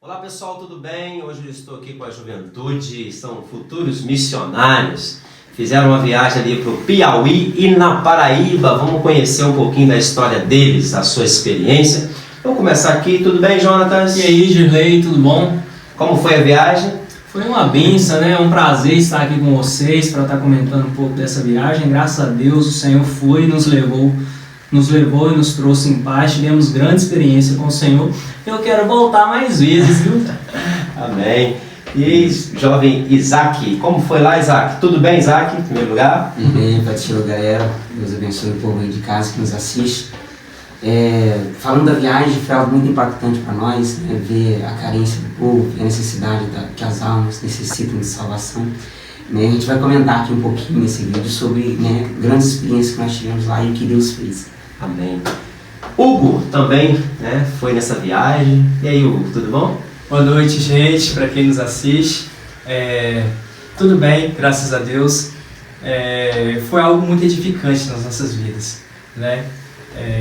Olá pessoal, tudo bem? Hoje eu estou aqui com a juventude, são futuros missionários. Fizeram uma viagem ali para o Piauí e na Paraíba. Vamos conhecer um pouquinho da história deles, a sua experiência. Vamos começar aqui, tudo bem, Jonatas? E aí, Girley, tudo bom? Como foi a viagem? Foi uma benção, né? É um prazer estar aqui com vocês para estar comentando um pouco dessa viagem. Graças a Deus, o Senhor foi e nos levou e nos trouxe em paz. Tivemos grande experiência com o Senhor. Eu quero voltar mais vezes, viu? Amém. E jovem Isaac, como foi lá, Isaac? Tudo bem, Isaac, em primeiro lugar? Bem, Patilho, galera. Deus abençoe o povo aí de casa que nos assiste. Falando da viagem, foi algo muito impactante para nós, né? Ver a carência do povo, ver a necessidade que as almas necessitam de salvação. Né? A gente vai comentar aqui um pouquinho nesse vídeo sobre, né, grandes experiências que nós tivemos lá e o que Deus fez. Amém. Hugo também, né, foi nessa viagem. E aí, Hugo, tudo bom? Boa noite, gente, para quem nos assiste. Tudo bem, graças a Deus. Foi algo muito edificante nas nossas vidas, né?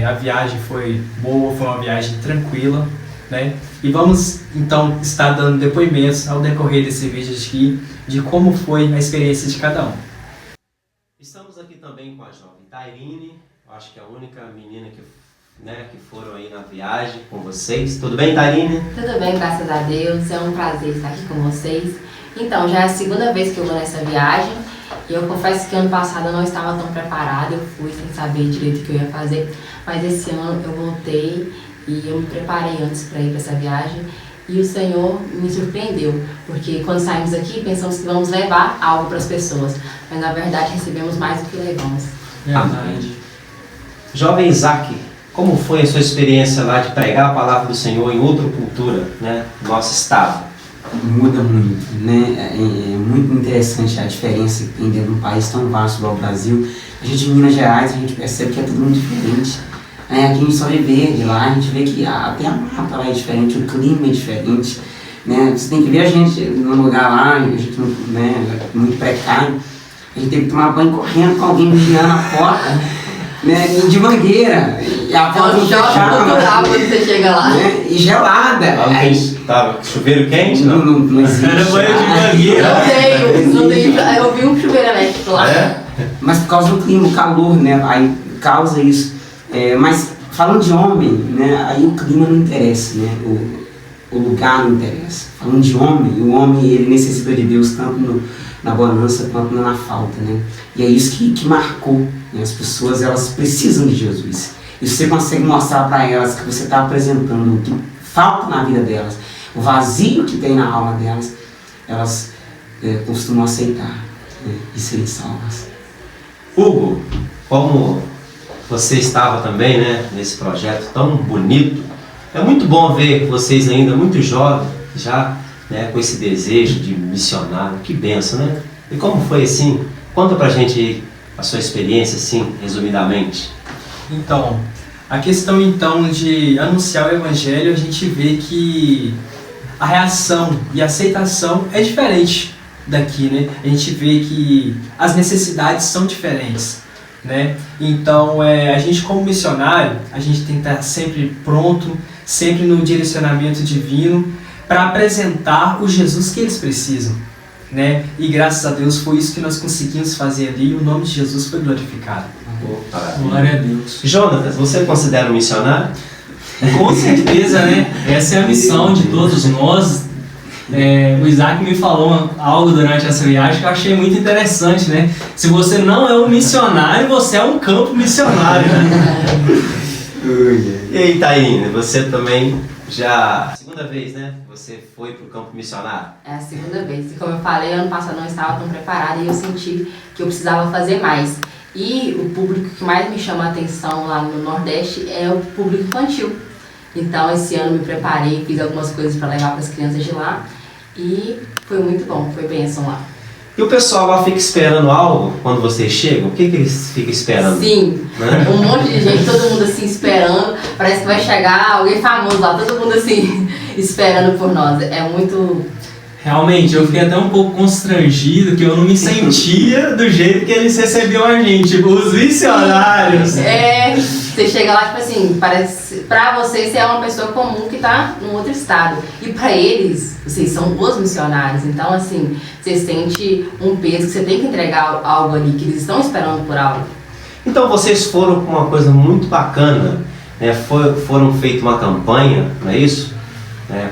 A viagem foi boa, foi uma viagem tranquila, né? E vamos então estar dando depoimentos ao decorrer desse vídeo aqui de como foi a experiência de cada um. Estamos aqui também com a jovem Tairine, acho que é a única menina que foram aí na viagem com vocês. Tudo bem, Tairine? Tudo bem, graças a Deus. É um prazer estar aqui com vocês. Então, já é a segunda vez que eu vou nessa viagem. E eu confesso que ano passado eu não estava tão preparada. Eu fui sem saber direito o que eu ia fazer. Mas esse ano eu voltei e eu me preparei antes para ir para essa viagem. E o Senhor me surpreendeu. Porque quando saímos aqui, pensamos que vamos levar algo para as pessoas. Mas na verdade recebemos mais do que levamos. Verdade. Jovem Isaac, como foi a sua experiência lá de pregar a palavra do Senhor em outra cultura, né, no nosso estado? Muda muito, né? É muito interessante a diferença que tem dentro de um país tão vasto igual o Brasil. A gente em Minas Gerais, a gente percebe que é tudo muito diferente. Aqui a gente só vê verde, lá a gente vê que até a mata lá é diferente, o clima é diferente. Né? Você tem que ver a gente num lugar lá, a gente, né, muito precário. A gente tem que tomar banho correndo com alguém vigiando a porta. Né, de mangueira, e a porta não fechava, quando você chega lá. Né, e gelada. Tava chuveiro quente, não? Não existe. Era banho de mangueira. Não tenho. Eu vi um chuveiro elétrico lá. Mas por causa do clima, o calor, né, aí causa isso. Mas falando de homem, né, aí o clima não interessa, né, o lugar não interessa. Falando de homem, o homem ele necessita de Deus tanto na bonança quanto na falta, né? E é isso que marcou, né? As pessoas, elas precisam de Jesus. E você consegue mostrar para elas que você está apresentando o que falta na vida delas, o vazio que tem na alma delas, elas costumam aceitar, né, e serem salvas. Hugo, como você estava também, né, nesse projeto tão bonito, é muito bom ver vocês ainda muito jovens, já, né, com esse desejo de missionário. Que benção, né? E como foi assim? Conta pra gente aí a sua experiência, assim, resumidamente. Então, a questão então de anunciar o Evangelho, a gente vê que a reação e a aceitação é diferente daqui, né? A gente vê que as necessidades são diferentes, né? Então, a gente como missionário, a gente tem que estar sempre pronto, sempre no direcionamento divino, para apresentar o Jesus que eles precisam, né? E graças a Deus foi isso que nós conseguimos fazer ali e o nome de Jesus foi glorificado. Glória a Deus. Jonatas, você considera um missionário? Com certeza, né? Essa é a missão de todos nós. O Isaac me falou algo durante essa viagem que eu achei muito interessante, né? Se você não é um missionário, você é um campo missionário, né? E aí, Taíne, você também já... Segunda vez, né? Você foi pro campo missionário? É a segunda vez. E como eu falei, ano passado eu não estava tão preparada e eu senti que eu precisava fazer mais. E o público que mais me chama a atenção lá no Nordeste é o público infantil. Então esse ano me preparei, fiz algumas coisas para levar para as crianças de lá e foi muito bom, foi bênção lá. E o pessoal lá fica esperando algo quando vocês chegam? O que eles ficam esperando? Sim, né? Um monte de gente, todo mundo assim esperando, parece que vai chegar alguém famoso lá, todo mundo assim esperando por nós, é muito... Realmente, eu fiquei até um pouco constrangido, que eu não me sentia do jeito que eles recebiam a gente, tipo, os missionários. Você chega lá, tipo assim, parece, pra você é uma pessoa comum que tá num outro estado. E pra eles, vocês são os missionários. Então, assim, você sente um peso que você tem que entregar algo ali, que eles estão esperando por algo. Então vocês foram com uma coisa muito bacana, né? Foram feita uma campanha, não é isso?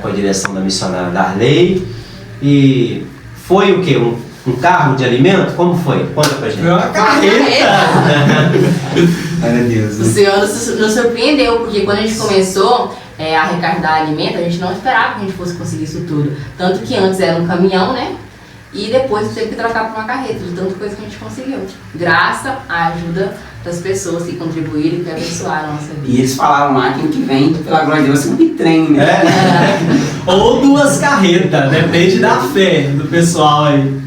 Com a direção da missionária Darley. E foi o quê? Um carro de alimento? Como foi? Conta pra gente. Foi uma carreta! Glória a Deus. O Senhor nos surpreendeu, porque quando a gente começou a arrecadar alimento, a gente não esperava que a gente fosse conseguir isso tudo. Tanto que antes era um caminhão, né? E depois teve que trocar por uma carreta, de tanta coisa que a gente conseguiu. Graças à ajuda das pessoas que contribuíram e que abençoaram a nossa vida. E eles falaram lá que ano que vem, pela glória de Deus, um bitrem, né? Ou 2 carretas, depende da fé do pessoal aí.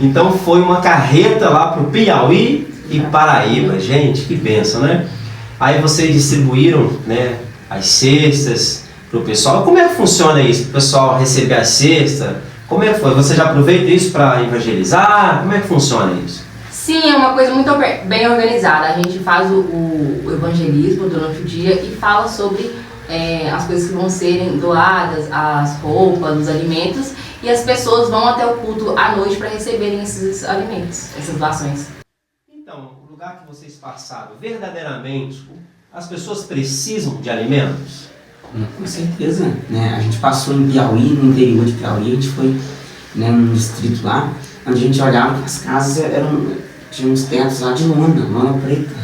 Então foi uma carreta lá pro Piauí e Paraíba. Gente, que bênção, né? Aí vocês distribuíram, né, as cestas pro pessoal. Como é que funciona isso? O pessoal receber a cesta? Como é que foi? Você já aproveita isso para evangelizar? Como é que funciona isso? Sim, é uma coisa muito bem organizada. A gente faz o evangelismo durante o dia e fala sobre as coisas que vão serem doadas, as roupas, os alimentos, e as pessoas vão até o culto à noite para receberem esses alimentos, essas doações. Então, o lugar que vocês passaram, verdadeiramente, as pessoas precisam de alimentos? Com certeza, né? A gente passou em Piauí, no interior de Piauí, a gente foi, né, num distrito lá, onde a gente olhava que as casas tinham uns tetos lá de lona preta,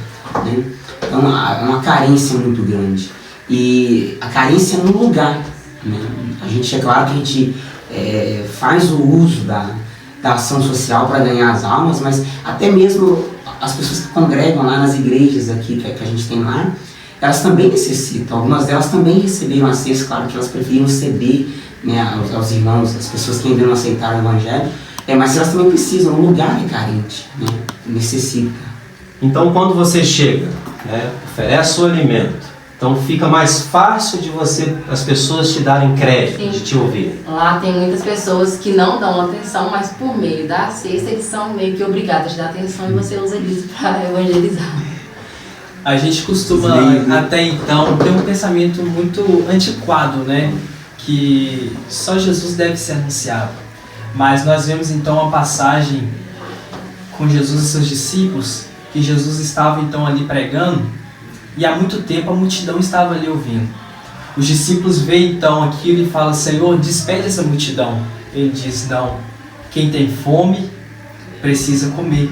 né? Então, uma carência muito grande. E a carência no lugar, né? A gente, é claro que a gente faz o uso da ação social para ganhar as almas, mas até mesmo as pessoas que congregam lá nas igrejas aqui que a gente tem lá, elas também necessitam. Algumas delas também receberam a cesta, claro que elas preferiram ceder, né, aos irmãos, as pessoas que ainda não aceitaram o evangelho, mas elas também precisam, o lugar é carente, né, necessita. Então quando você chega, né, oferece o alimento, então fica mais fácil de as pessoas te darem crédito, Sim. de te ouvir. Lá tem muitas pessoas que não dão atenção, mas por meio da cesta eles são meio que obrigados a te dar atenção e você usa isso para evangelizar. A gente costuma, até então, ter um pensamento muito antiquado, né? Que só Jesus deve ser anunciado. Mas nós vemos então uma passagem com Jesus e seus discípulos, que Jesus estava então ali pregando, e há muito tempo a multidão estava ali ouvindo. Os discípulos veem então aquilo e falam: Senhor, despede essa multidão. Ele diz: não, quem tem fome precisa comer.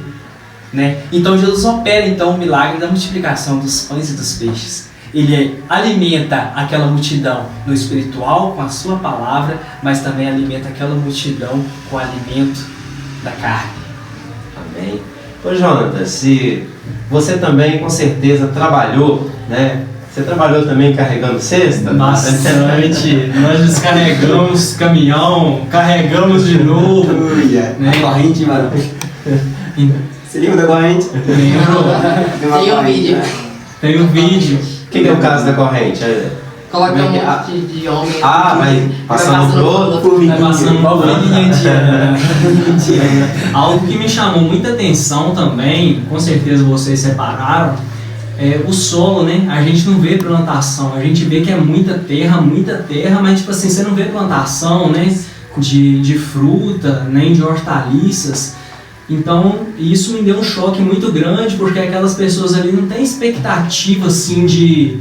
Né? Então Jesus opera então o milagre da multiplicação dos pães e dos peixes. Ele alimenta aquela multidão no espiritual com a sua palavra, mas também alimenta aquela multidão com o alimento da carne. Amém. Ô Jonathan, se você também com certeza trabalhou, né? Você trabalhou também carregando cesta? Bastante. Nós descarregamos caminhão, carregamos de novo. Né? Corrente, mano. Você lembra da corrente? Lembro. Tem um vídeo. Tem um vídeo. O que é o caso da corrente? Coloca Como é um que- monte de homem. vai passando pro outro. Vai passando igual formiguinha indiana. Algo que me chamou muita atenção também, com certeza vocês separaram, é o solo, né? A gente não vê plantação, a gente vê que é muita terra, mas tipo assim, você não vê plantação, né? De fruta, nem de hortaliças. Então, isso me deu um choque muito grande, porque aquelas pessoas ali não têm expectativa assim de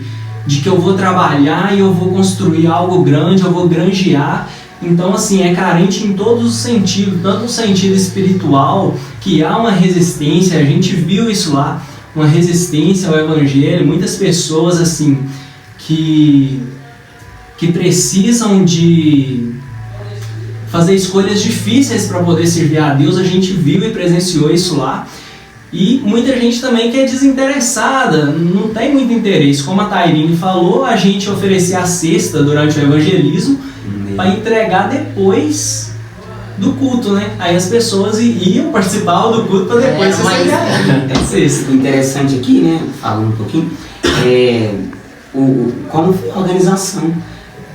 que eu vou trabalhar e eu vou construir algo grande, eu vou granjear. Então, assim, é carente em todos os sentidos, tanto no sentido espiritual, que há uma resistência, a gente viu isso lá, uma resistência ao evangelho, muitas pessoas, assim, que precisam de fazer escolhas difíceis para poder servir a Deus. A gente viu e presenciou isso lá. E muita gente também que é desinteressada, não tem muito interesse. Como a Tairine falou, a gente oferecia a cesta durante o evangelismo para entregar depois do culto, né? Aí as pessoas iam participar do culto para depois receber a cesta. O interessante aqui, né, falando um pouquinho, como foi a organização.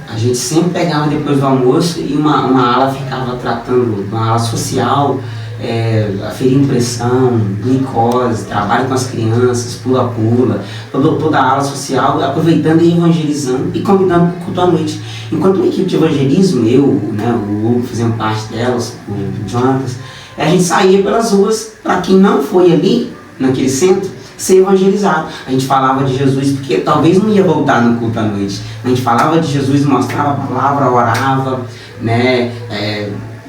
A gente sempre pegava depois do almoço e uma ala ficava tratando, uma ala social, aferindo pressão, glicose, trabalho com as crianças, pula-pula, toda a aula social, aproveitando e evangelizando e convidando para o culto à noite. Enquanto uma equipe de evangelismo, eu, né, o Hugo fazendo parte delas, o Jonatas, a gente saía pelas ruas para quem não foi ali, naquele centro, ser evangelizado. A gente falava de Jesus, porque talvez não ia voltar no culto à noite. A gente falava de Jesus, mostrava a palavra, orava, né?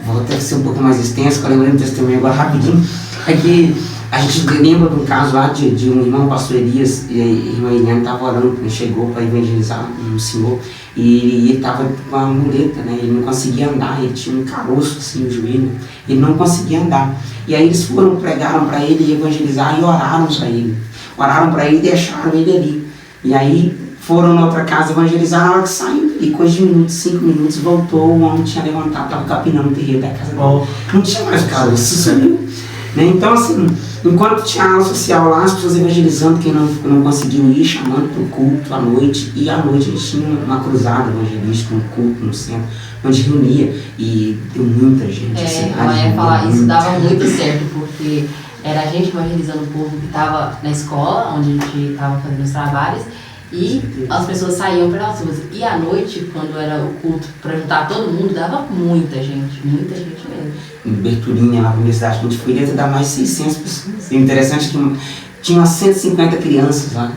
Vou até ser um pouco mais extenso, porque eu lembrei do testemunho agora rapidinho. É que a gente lembra de um caso lá de um irmão, pastor Elias, e a irmã Eliane estava orando, ele chegou para evangelizar um senhor, e ele estava com uma muleta, né? Ele não conseguia andar, ele tinha um caroço assim no joelho, ele não conseguia andar. E aí eles foram, pregaram para ele, evangelizaram e oraram para ele. Oraram para ele e deixaram ele ali. E aí foram na outra casa evangelizar, na hora que saiu, e coisa de minutos, 5 minutos, voltou, o homem tinha levantado, estava capinando o terreiro da casa dele. Não tinha mais caroço, sumiu. Né? Então, assim, enquanto tinha aula social lá, as pessoas evangelizando, quem não conseguiu ir, chamando para o culto à noite, e à noite a gente tinha uma cruzada evangelística, um culto no centro, onde reunia, e deu muita gente. Isso dava muito certo, porque era a gente evangelizando o povo que estava na escola, onde a gente estava fazendo os trabalhos, e as pessoas saíam pelas ruas. E à noite, quando era o culto para juntar todo mundo, dava muita gente mesmo. Em Bertolínia, lá na universidade, a gente foi dentro da mais 600 pessoas. E o interessante é que tinha umas 150 crianças lá.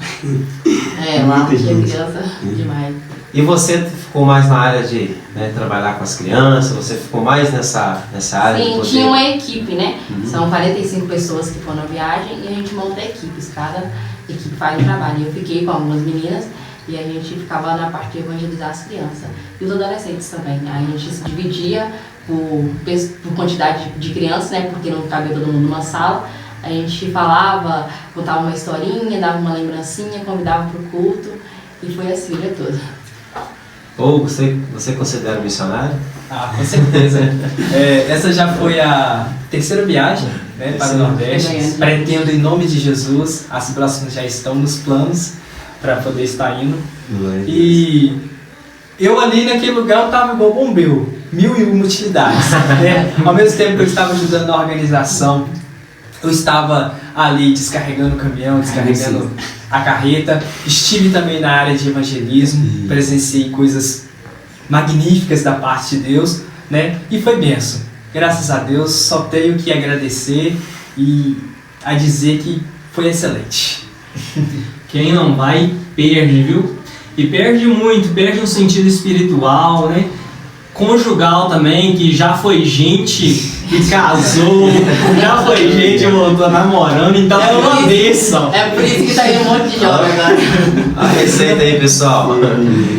Lá tinha criança demais. E você ficou mais na área de trabalhar com as crianças? Você ficou mais nessa área? Sim, de poder... tinha uma equipe, né? São 45 pessoas que foram na viagem e a gente monta equipes. Cada equipe faz um trabalho. Eu fiquei com algumas meninas e a gente ficava na parte de evangelizar as crianças. E os adolescentes também. Aí a gente se dividia por quantidade de crianças, né? Porque não cabia todo mundo numa sala. A gente falava, contava uma historinha, dava uma lembrancinha, convidava para o culto. E foi assim o dia todo. Ou você considera missionário? Ah, com certeza. Essa já foi a terceira viagem, né, para o Nordeste. Pretendo, em nome de Jesus, as próximas já estão nos planos para poder estar indo. E eu ali naquele lugar eu estava igual bombeiro, 1001 utilidades. Né? Ao mesmo tempo que eu estava ajudando na organização, eu estava ali descarregando o caminhão, descarregando a carreta. Estive também na área de evangelismo, presenciei coisas magníficas da parte de Deus, né? E foi bênção. Graças a Deus, só tenho que agradecer e a dizer que foi excelente. Quem não vai, perde, viu? E perde muito, perde no sentido espiritual, né? Conjugal também, que já foi gente que casou, já foi gente que voltou namorando, então é uma bênção. É por isso que tá aí um monte de jovem agora. A receita aí, pessoal.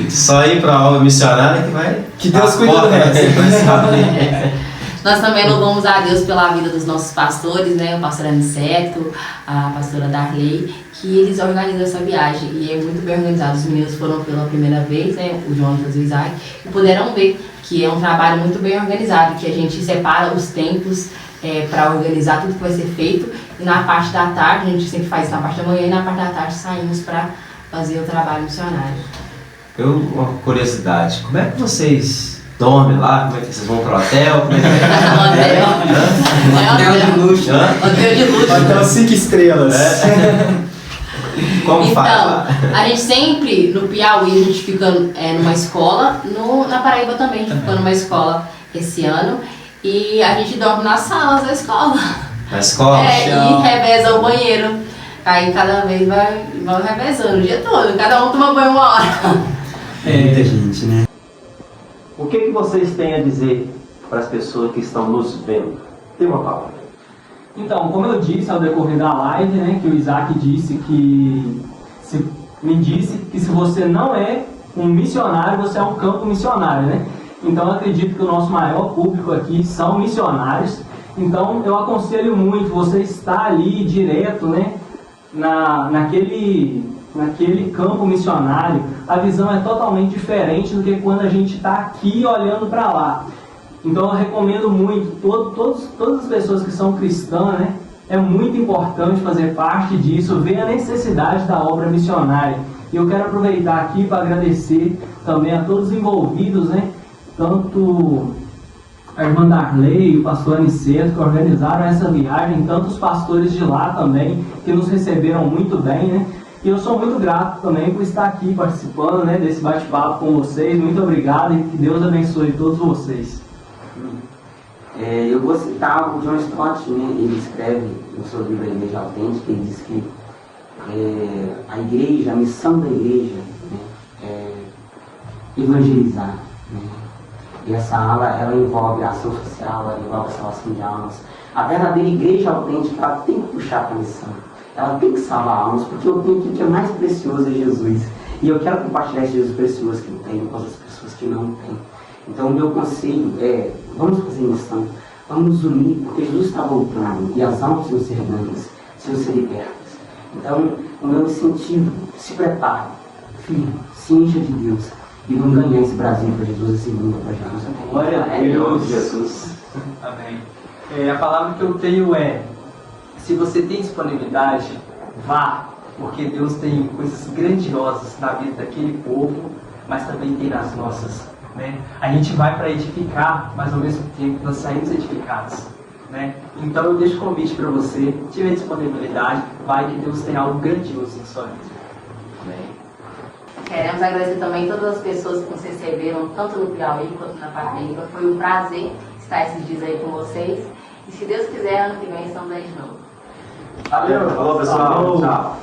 Só ir pra aula missionária que vai... Que Deus cuida do resto. Nós também louvamos a Deus pela vida dos nossos pastores, né? O pastor Aniceto, a pastora Darley, que eles organizam essa viagem e é muito bem organizado. Os meninos foram pela primeira vez, né? O Jonatas e o Isaac, e puderam ver que é um trabalho muito bem organizado, que a gente separa os tempos para organizar tudo que vai ser feito. E na parte da tarde, a gente sempre faz isso na parte da manhã, e na parte da tarde saímos para fazer o trabalho missionário. Uma curiosidade, como é que vocês dormem lá? Como é que vocês vão para o hotel? Como é que Hotel de luxo. Hotel de luxo. Hotel 5 estrelas. Como faz lá? A gente sempre, no Piauí, a gente fica numa escola, na Paraíba também, a gente ficou numa escola esse ano, e a gente dorme nas salas da escola. Na escola? E reveza o banheiro. Aí cada vez vai revezando o dia todo, cada um toma banho uma hora. Muita gente, né? O que vocês têm a dizer para as pessoas que estão nos vendo? Tem uma palavra. Então, como eu disse ao decorrer da live, né, que o Isaac me disse que se você não é um missionário, você é um campo missionário, né? Então, eu acredito que o nosso maior público aqui são missionários. Então, eu aconselho muito você estar ali direto, né, naquele campo missionário. A visão é totalmente diferente do que quando a gente está aqui olhando para lá. Então eu recomendo muito, todas as pessoas que são cristãs, né, é muito importante fazer parte disso, ver a necessidade da obra missionária. E eu quero aproveitar aqui para agradecer também a todos os envolvidos, né, tanto a irmã Darley e o pastor Aniceto, que organizaram essa viagem, tantos pastores de lá também, que nos receberam muito bem, né? E eu sou muito grato também por estar aqui participando, né, desse bate-papo com vocês. Muito obrigado e que Deus abençoe todos vocês. Eu vou citar o John Stott, né? Ele escreve no seu livro A Igreja Autêntica, ele diz que a igreja, a missão da igreja, né, é evangelizar. Né? E essa ala, ela envolve a ação social, ela envolve a salvação de almas. A verdadeira igreja autêntica, ela tem que puxar para a missão. Ela tem que salvar almas, porque eu tenho que é mais precioso é Jesus. E eu quero compartilhar esse Jesus precioso que eu tenho com as pessoas que não têm. Então o meu conselho é, vamos fazer missão, vamos nos unir, porque Jesus está voltando e as almas vão ser ganhas, vão ser libertas. Então o meu incentivo, se prepare, filho, se encha de Deus e vamos ganhar esse Brasil para Jesus, esse mundo para Jesus. Glória a Deus, Jesus. Amém. A palavra que eu tenho é, se você tem disponibilidade, vá, porque Deus tem coisas grandiosas na vida daquele povo, mas também tem nas nossas. Né? A gente vai para edificar, mas ao mesmo tempo nós saímos edificados. Né? Então eu deixo o convite para você, tiver disponibilidade, vai que Deus tem algo grandioso em sua vida. Amém. Queremos agradecer também todas as pessoas que nos receberam, tanto no Piauí quanto na Paraíba. Foi um prazer estar esses dias aí com vocês. E se Deus quiser, ano que vem estamos aí de novo. Valeu! Falou, pessoal! Tchau!